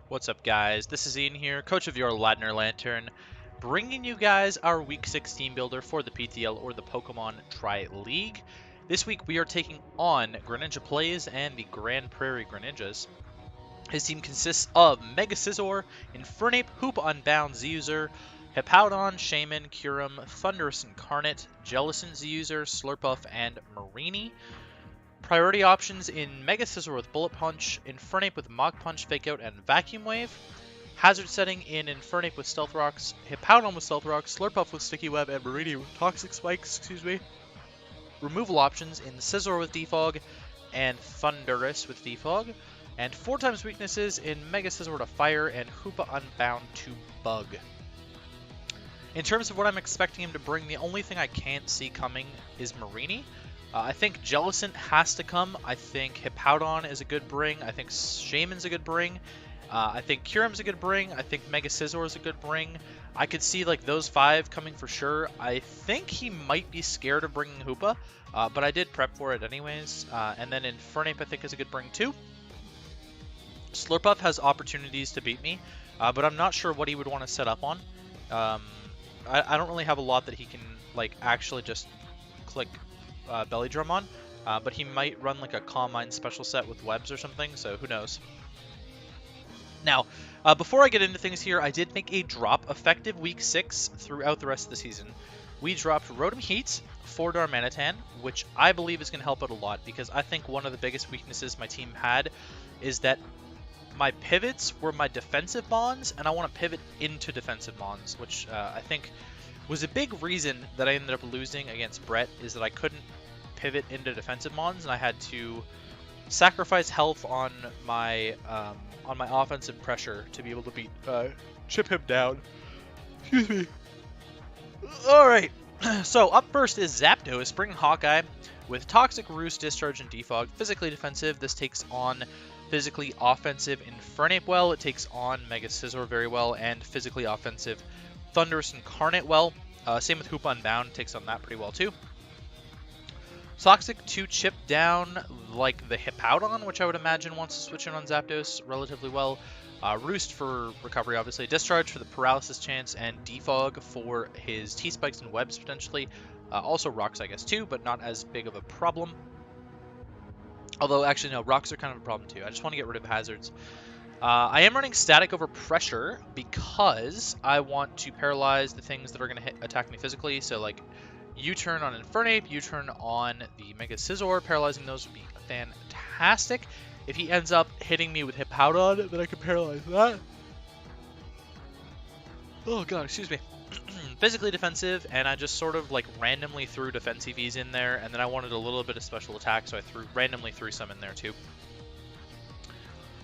What's up, guys? This is Ian here, coach of your Ladner Lanturn, bringing you guys our Week 6 team builder for the PTL or the Pokemon Tri-League. This week we are taking on GreninjaPlayz and the Grand Prairie Greninjas. His team consists of Mega Scizor, Infernape, Hoopa Unbound, Z-User, Hippowdon, Shaman, Kyurem, Thundurus Incarnate, Jellicent Z-User, Slurpuff, and Mareanie. Priority options in Mega Scizor with Bullet Punch, Infernape with Mach Punch, Fake Out, and Vacuum Wave. Hazard setting in Infernape with Stealth Rocks, Hippowdon with Stealth Rocks, Slurpuff with Sticky Web, and Mareanie with Toxic Spikes, Removal options in Scizor with Defog, and Thundurus with Defog. And 4x weaknesses in Mega Scizor to Fire and Hoopa Unbound to Bug. In terms of what I'm expecting him to bring, the only thing I can't see coming is Mareanie. I think Jellicent has to come. I think Hippowdon is a good bring. I think Shaman's a good bring. I think Kyurem's a good bring. I think Mega Scizor is a good bring. I could see like those 5 coming for sure. I think he might be scared of bringing Hoopa, but I did prep for it anyways. And then Infernape I think is a good bring too. Slurpuff has opportunities to beat me, but I'm not sure what he would want to set up on. I don't really have a lot that he can like actually just click Belly Drum on, but he might run like a Calm Mind special set with webs or something, so who knows. Now, before I get into things here, I did make a drop effective week 6 throughout the rest of the season. We dropped Rotom Heat for Darmanitan, which I believe is going to help out a lot, because I think one of the biggest weaknesses my team had is that my pivots were my defensive Mons, and I want to pivot into defensive Mons, which I think was a big reason that I ended up losing against Brett, is that I couldn't pivot into defensive Mons, and I had to sacrifice health on my offensive pressure to be able to beat chip him down. Excuse me. All right. So up first is Zapdos, bringing Hawkeye with Toxic, Roost, Discharge, and Defog. Physically defensive. This takes on physically offensive Infernape well. It takes on Mega Scizor very well, and physically offensive Thundurus Incarnate well. Same with Hoopa Unbound, takes on that pretty well too. Toxic to chip down like the Hippowdon, which I would imagine wants to switch in on Zapdos relatively well. Roost for recovery, obviously. Discharge for the paralysis chance, and Defog for his T-Spikes and webs potentially. Also Rocks, I guess, too, but not as big of a problem. Although, actually, no, Rocks are kind of a problem too. I just want to get rid of hazards. I am running Static over Pressure because I want to paralyze the things that are going to attack me physically. So, like, U-turn on Infernape, U-turn on the Mega Scizor. Paralyzing those would be fantastic. If he ends up hitting me with Hippowdon, then I can paralyze that. Oh god, excuse me. Physically defensive, and I just sort of like randomly threw defense EVs in there, and then I wanted a little bit of special attack, so I randomly threw some in there too.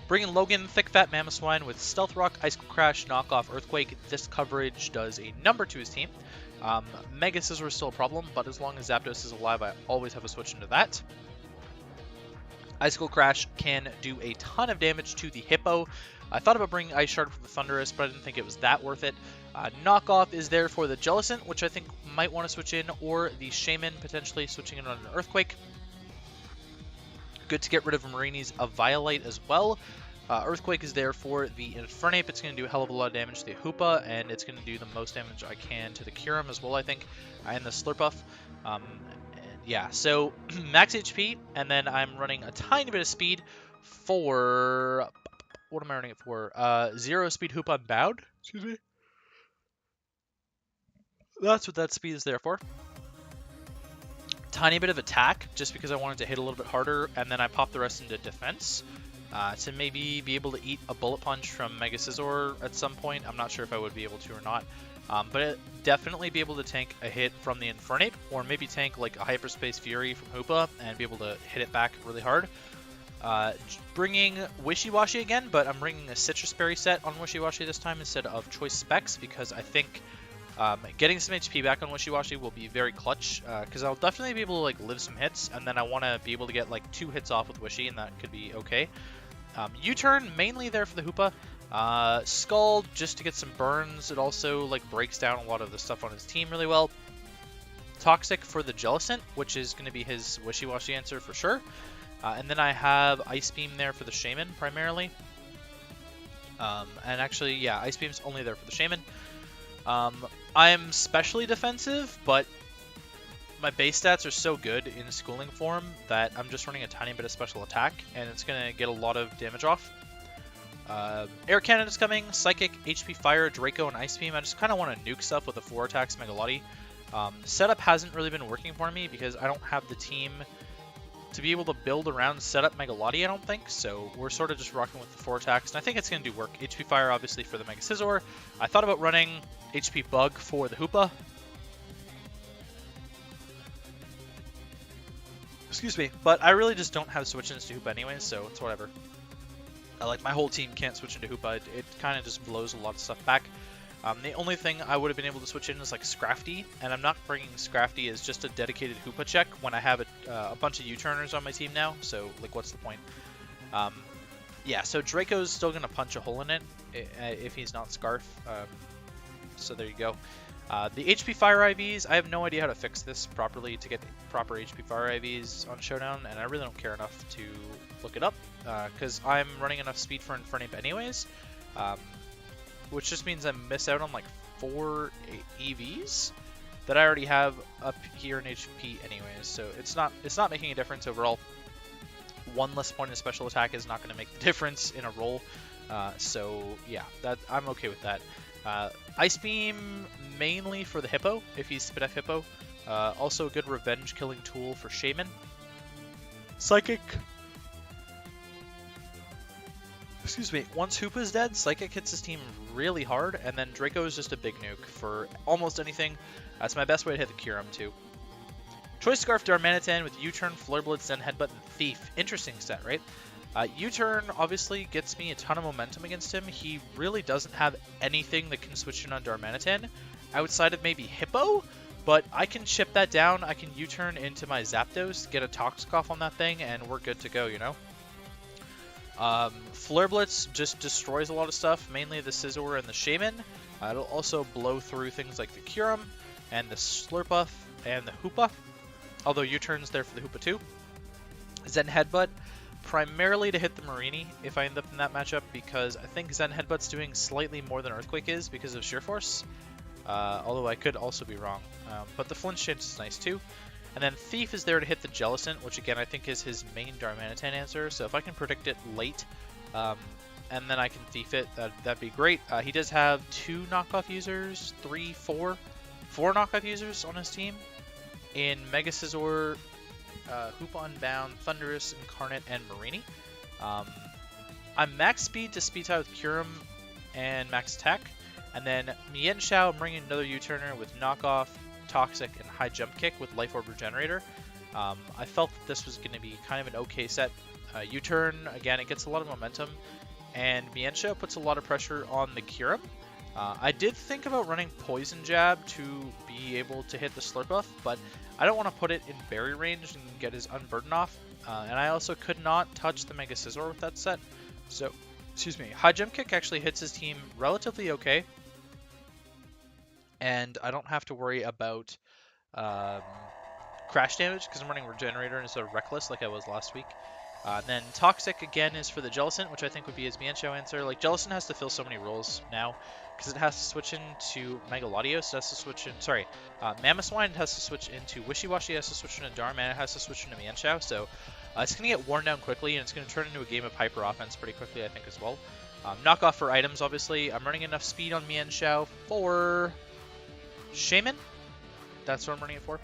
Bringing Logan, Thick Fat Mamoswine with Stealth Rock, Icicle Crash, Knockoff, Earthquake. This coverage does a number to his team. Mega Scizor is still a problem, but as long as Zapdos is alive, I always have a switch into that. Icicle Crash can do a ton of damage to the Hippo. I thought about bringing Ice Shard for the Thundurus, but I didn't think it was that worth it. Knockoff is there for the Jellicent, which I think might want to switch in, or the Shaman, potentially switching in on an Earthquake. Good to get rid of Marienie's Violite as well. Earthquake is there for the Infernape. It's going to do a hell of a lot of damage to the Hoopa, and it's going to do the most damage I can to the Kyurem as well, I think, and the Slurpuff. Yeah, so max HP, and then I'm running a tiny bit of speed for... What am I running it for? 0 speed Hoopa Unbound. Excuse me. That's what that speed is there for. Tiny bit of attack, just because I wanted to hit a little bit harder, and then I pop the rest into defense. To maybe be able to eat a Bullet Punch from Mega Scizor at some point. I'm not sure if I would be able to or not. But definitely be able to tank a hit from the Infernape, or maybe tank like a Hyperspace Fury from Hoopa and be able to hit it back really hard. Bringing Wishy-Washy again, but I'm bringing a Citrus Berry set on Wishy-Washy this time instead of Choice Specs, because I think getting some HP back on Wishy-Washy will be very clutch, because I'll definitely be able to like live some hits, and then I want to be able to get like 2 hits off with Wishy, and that could be okay. U-turn mainly there for the Hoopa. Scald just to get some burns. It also like breaks down a lot of the stuff on his team really well. Toxic for the Jellicent, which is going to be his Wishy-Washy answer for sure. And then I have Ice Beam there for the Shaman primarily. And actually, yeah, Ice Beam's only there for the Shaman. I'm specially defensive, but my base stats are so good in schooling form that I'm just running a tiny bit of special attack, and it's going to get a lot of damage off. Air Cannon is coming, Psychic, HP Fire, Draco, and Ice Beam. I just kind of want to nuke stuff with a 4 attacks Megalotti. Setup hasn't really been working for me because I don't have the team to be able to build around setup Megalotti, I don't think. So we're sort of just rocking with the 4 attacks, and I think it's going to do work. HP Fire, obviously, for the Mega Scizor. I thought about running HP Bug for the Hoopa. Excuse me, but I really just don't have switch-ins to Hoopa anyways, so it's whatever. Like, my whole team can't switch into Hoopa. It kind of just blows a lot of stuff back. The only thing I would have been able to switch in is like Scrafty, and I'm not bringing Scrafty as just a dedicated Hoopa check when I have a bunch of U-turners on my team now, so like what's the point? Yeah, so Draco's still going to punch a hole in it if he's not Scarf, so there you go. The HP Fire IVs, I have no idea how to fix this properly to get proper HP Fire IVs on Showdown, and I really don't care enough to look it up, because I'm running enough speed for Infernape anyways, which just means I miss out on like 4 EVs that I already have up here in HP anyways, so it's not making a difference overall. 1 less point in special attack is not going to make the difference in a roll, so yeah, I'm okay with that. Ice Beam mainly for the Hippo, if he's Spit F Hippo. Also a good revenge killing tool for Shaman. Psychic. Excuse me. Once Hoopa's dead, Psychic hits his team really hard, and then Draco is just a big nuke for almost anything. That's my best way to hit the Kyurem too. Choice Scarf Darmanitan with U-Turn, Flare Blitz, Zen Headbutt, and Thief. Interesting set, right? U-Turn obviously gets me a ton of momentum against him. He really doesn't have anything that can switch in on Darmanitan outside of maybe Hippo, but I can chip that down. I can U-Turn into my Zapdos, get a Toxic off on that thing, and we're good to go, you know? Flare Blitz just destroys a lot of stuff, mainly the Scizor and the Shaman. It'll also blow through things like the Kyurem and the Slurpuff and the Hoopa, although U-Turn's there for the Hoopa too. Zen Headbutt, primarily to hit the Marini if I end up in that matchup, because I think Zen Headbutt's doing slightly more than Earthquake is because of Sheer Force, although I could also be wrong. But the flinch chance is nice too. And then Thief is there to hit the Jellicent, which again I think is his main Darmanitan answer, so if I can predict it late, and then I can Thief it, that'd be great. He does have 2 knockoff users, 4 knockoff users on his team, in Mega Scizor, Hoopa Unbound, Thundurus, Incarnate, and Marini. I'm max speed to speed tie with Kyurem and max attack, and then Mienshao, I'm bringing another U-turner with knockoff, Toxic, and high jump kick with Life Orb Regenerator. I felt that this was going to be kind of an okay set. U-turn, again, it gets a lot of momentum, and Mienshao puts a lot of pressure on the Kyurem. I did think about running Poison Jab to be able to hit the Slurpuff, but I don't want to put it in berry range and get his Unburden off. And I also could not touch the Mega Scizor with that set. So, excuse me, High Jump Kick actually hits his team relatively okay. And I don't have to worry about crash damage because I'm running Regenerator instead of Reckless like I was last week. Then Toxic again is for the Jellicent, which I think would be his Mienshao answer. Like, Jellicent has to fill so many roles now because it has to switch into Mega Latios, it has to switch in, sorry, Mamoswine has to switch into Wishy-Washy, it has to switch into Darman, it has to switch into Mienshao, so it's going to get worn down quickly, and it's going to turn into a game of Hyper Offense pretty quickly, I think, as well. Knockoff for items, obviously. I'm running enough speed on Mienshao for Shaman. That's what I'm running it for.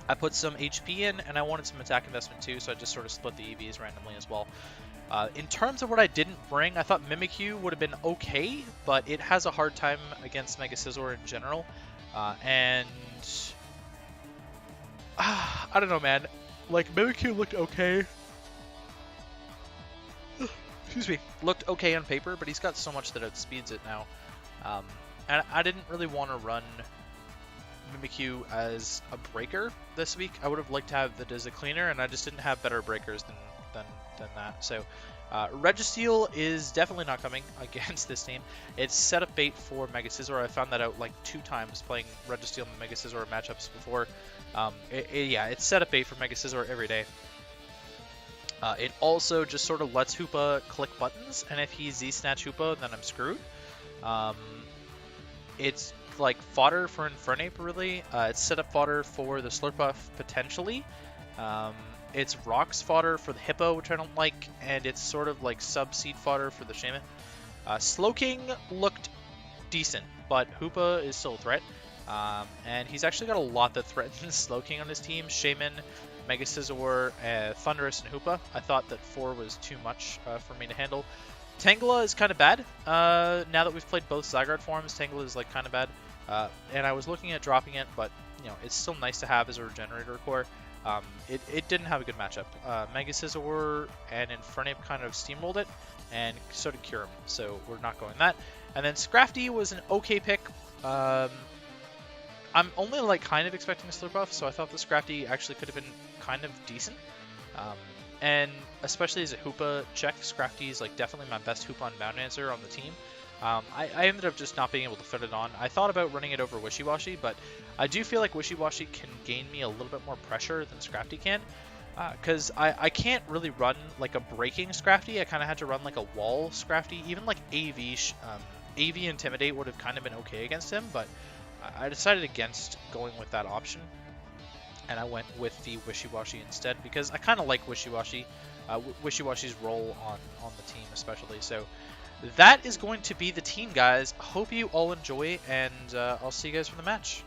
I put some HP in, and I wanted some attack investment too, so I just sort of split the EVs randomly as well. In terms of what I didn't bring, I thought Mimikyu would have been okay, but it has a hard time against Mega Scizor in general. And I don't know, man. Like, Mimikyu looked okay. Excuse me. Looked okay on paper, but he's got so much that outspeeds it now. And I didn't really want to run Mimikyu as a breaker this week. I would have liked to have it as a cleaner, and I just didn't have better breakers than that. So Registeel is definitely not coming against this team. It's set up bait for Mega Scizor. I found that out like 2 times playing Registeel and Mega Scizor matchups before. Yeah, it's set up bait for Mega Scizor every day. It also just sort of lets Hoopa click buttons, and if he Z-snatch Hoopa, then I'm screwed. Um, it's like fodder for Infernape, really. It's setup fodder for the Slurpuff, potentially. It's rocks fodder for the Hippo, which I don't like, and it's sort of like sub-seed fodder for the Shaman. Slowking looked decent, but Hoopa is still a threat. And he's actually got a lot that threatens Slowking on his team. Shaman, Mega Scizor, Thundurus, and Hoopa. I thought that 4 was too much for me to handle. Tangela is kind of bad. Now that we've played both Zygarde forms, Tangela is like kind of bad. And I was looking at dropping it, but you know, it's still nice to have as a regenerator core. It didn't have a good matchup. Mega Scizor and Infernape kind of steamrolled it, and so did Kyurem, so we're not going that. And then Scrafty was an okay pick. I'm only like kind of expecting a Slurpuff, so I thought the Scrafty actually could have been kind of decent. And especially as a Hoopa check, Scrafty is like definitely my best Hoopa Unbound answer on the team. I ended up just not being able to fit it on. I thought about running it over Wishy-Washy, but I do feel like Wishy-Washy can gain me a little bit more pressure than Scrafty can. Because I can't really run like a breaking Scrafty. I kind of had to run like a wall Scrafty. Even like AV Intimidate would have kind of been okay against him, but I decided against going with that option. And I went with the Wishy-Washy instead because I kind of like Wishy-Washy. Wishy-Washy's role on the team especially. So that is going to be the team, guys. Hope you all enjoy, and I'll see you guys for the match.